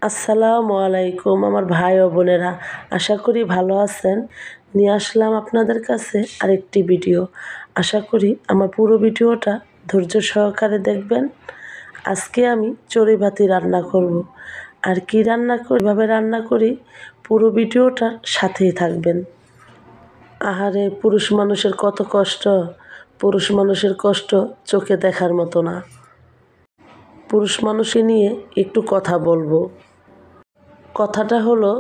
আসসালামু আলাইকুম আমার ভাই ও বোনেরা, আশা করি ভালো আছেন। নিয়ে আসলাম আপনাদের কাছে আরেকটি ভিডিও। আশা করি আমার পুরো ভিডিওটা ধৈর্য সহকারে দেখবেন। আজকে আমি চড়ুইভাতি রান্না করব। আর কি রান্না করি, কীভাবে রান্না করি, পুরো ভিডিওটার সাথেই থাকবেন। আহারে, পুরুষ মানুষের কত কষ্ট! পুরুষ মানুষের কষ্ট চোখে দেখার মতো না। পুরুষ মানুষকে নিয়ে একটু কথা বলবো। কথাটা হলো,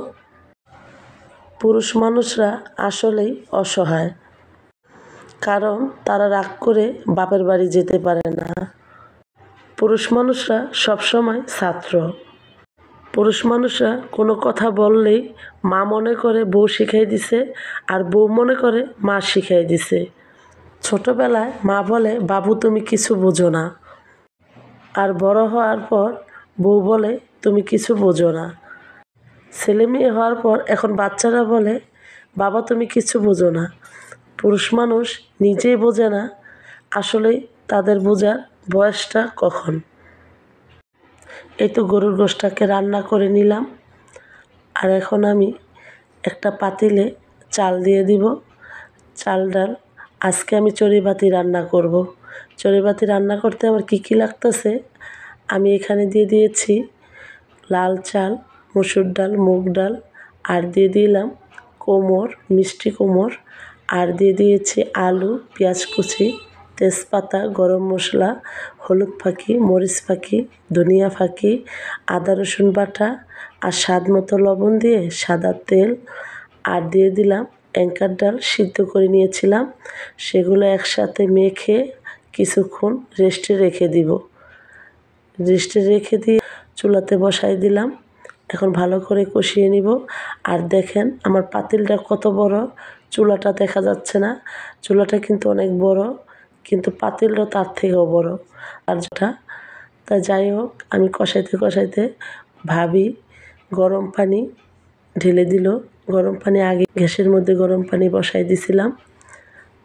পুরুষ মানুষরা আসলেই অসহায়, কারণ তারা রাগ করে বাপের বাড়ি যেতে পারে না। পুরুষ মানুষরা সবসময় ছাত্র। পুরুষ মানুষরা কোনো কথা বললেই মা মনে করে বউ শিখাই দিছে, আর বউ মনে করে মা শিখাই দিছে। ছোটবেলায় মা বলে, বাবু তুমি কিছু বোঝো না, আর বড় হওয়ার পর বউ বলে তুমি কিছু বোঝো না। ছেলে মেয়ে হওয়ার পর এখন বাচ্চারা বলে, বাবা তুমি কিছু বোঝো না। পুরুষ মানুষ নিজেই বোঝে না আসলে তাদের বোঝার বয়সটা কখন। এই তো গরুর গোশটাকে রান্না করে নিলাম, আর এখন আমি একটা পাতিলে চাল দিয়ে দিব। চাল ডাল আজকে আমি চড়ুইভাতি রান্না করব। চড়ুইভাতি রান্না করতে আমার কী কী লাগতেছে আমি এখানে দিয়ে দিয়েছি। লাল চাল, মসুর ডাল, মুগ ডাল, আর দিয়ে দিলাম কোমর, মিষ্টি কোমর, আর দিয়ে দিয়েছি আলু, পেঁয়াজ কুচি, তেজপাতা, গরম মশলা, হলুদ ফাঁকি, মরিচ ফাঁকি, ধনিয়া ফাঁকি, আদা রসুন বাটা, আর স্বাদ মতো লবণ দিয়ে সাদা তেল, আর দিয়ে দিলাম অ্যাঙ্কার ডাল সিদ্ধ করে নিয়েছিলাম। সেগুলো একসাথে মেখে কিছুক্ষণ রেস্টে রেখে দিব। রেস্টে রেখে দিয়ে চুলাতে বসাই দিলাম। এখন ভালো করে কষিয়ে নিব। আর দেখেন আমার পাতিলটা কত বড়, চুলাটা দেখা যাচ্ছে না। চুলাটা কিন্তু অনেক বড়, কিন্তু পাতিলটা তার থেকেও বড়। আর যেটা তা যাই হোক, আমি কষাইতে কষাইতে ভাবি গরম পানি ঢেলে দিল। গরম পানি আগে গ্যাসের মধ্যে গরম পানি বসাই দিছিলাম,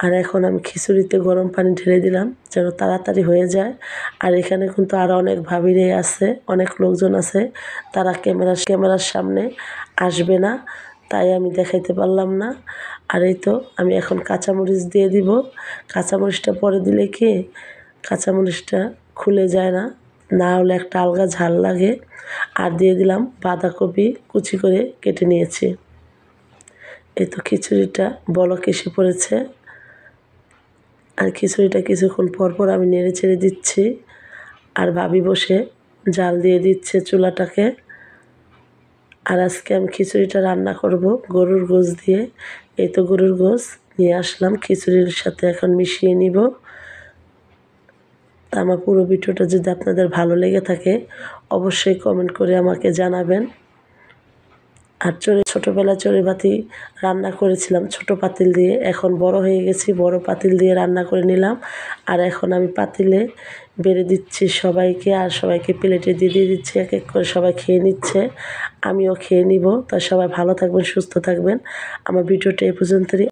আর এখন আমি খিচুড়িতে গরম পানি ঢেলে দিলাম যেন তাড়াতাড়ি হয়ে যায়। আর এখানে কিন্তু আরও অনেক ভাবিরাই আছে, অনেক লোকজন আছে, তারা ক্যামেরার সামনে আসবে না, তাই আমি দেখাইতে পারলাম না। আর এই তো আমি এখন কাঁচামরিচ দিয়ে দিব। কাঁচামরিচটা পরে দিলে কি কাঁচামরিচটা খুলে যায় না, না হলে একটা আলগা ঝাল লাগে। আর দিয়ে দিলাম বাঁধাকপি কুচি করে কেটে নিয়েছি। এই তো খিচুড়িটা বলক এসে পড়েছে, আর খিচুড়িটা কিছুক্ষণ পর পর আমি নেড়ে চেড়ে দিচ্ছি। আর ভাবি বসে জাল দিয়ে দিচ্ছে চুলাটাকে। আর আজকে আমি খিচুড়িটা রান্না করব গরুর গোশ দিয়ে। এই তো গরুর গোশ নিয়ে আসলাম, খিচুড়ির সাথে এখন মিশিয়ে নিব। তা আমার পুরো ভিডিওটা যদি আপনাদের ভালো লেগে থাকে অবশ্যই কমেন্ট করে আমাকে জানাবেন। আর ছোটোবেলায় চড়ুইভাতি রান্না করেছিলাম ছোটো পাতিল দিয়ে, এখন বড় হয়ে গেছি, বড় পাতিল দিয়ে রান্না করে নিলাম। আর এখন আমি পাতিলে বেড়ে দিচ্ছি সবাইকে, আর সবাইকে প্লেটে দিয়ে দিচ্ছি, এক এক করে সবাই খেয়ে নিচ্ছে, আমিও খেয়ে নিব। তা সবাই ভালো থাকবেন, সুস্থ থাকবেন। আমার ভিডিওটা এ পর্যন্তই।